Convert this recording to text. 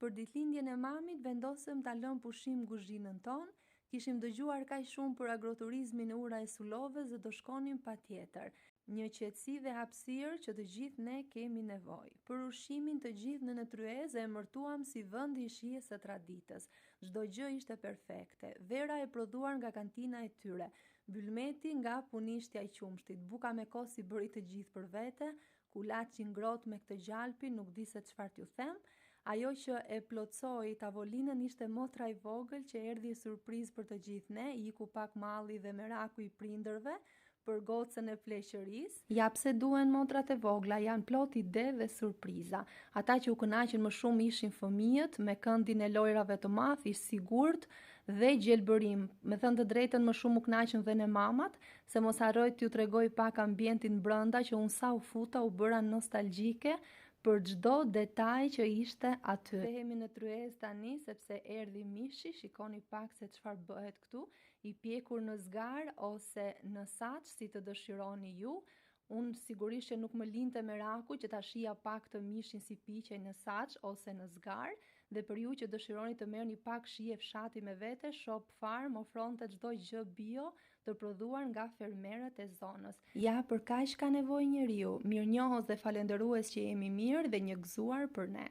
Për ditëlindjen e mamit vendosëm ta lëm pushim kuzhinën tonë, kishim dëgjuar kaq shumë për agroturizmin e Ura e Sulovës dhe do shkonim patjetër. Një qetësi dhe hapësirë që të gjithë ne kemi nevojë. Për ushqimin të gjithë në Tryezë e emërtuam si vendi i shijes së traditës. Çdo gjë ishte perfekte. Vera e prodhuar nga kantina e tyre, bylmeti nga punishtja i qumshtit, buka me kos i bëri të gjithë për vete, kulaçi ngrohtë me këtë gjalpi, nuk di se çfarë t'ju them. Ajo që e plotsoi tavolinën ishte motra i vogël që erdhi surprizë për të gjithë ne, iku pak malli dhe meraku i prindërve për gocën e pleqërisë. Ja pse duhen motrat e vogla, janë plot ide dhe surpriza. Ata që u kënaqën më shumë ishin fëmijët, me këndin e lojrave të madh, ish sigurt dhe gjelbërim. Me thënë të drejtën më shumë u kënaqën dhe ne mamat, se mos harroj t'ju tregoj pak ambientin brenda që unë sa u futa u bëra nostalgjike për çdo detaj që ishte aty. Kthehemi në Tryezë tani sepse erdhi mishi, shikoni pak se çfarë bëhet këtu, i pjekur në zgar ose në saç si të dëshironi ju. Unë sigurisht që nuk më linte meraku që ta shija pak të mishin si piqej në saç ose në zgar, dhe për ju që dëshironi të merrni pak shije fshati me vete, Shop Farm ofronte çdo gjë bio të prodhuar nga fermerët e zonës. Ja, për kaq ka nevojë njeriu, mirënjohës dhe falendërues që jemi mirë dhe një gëzuar për ne.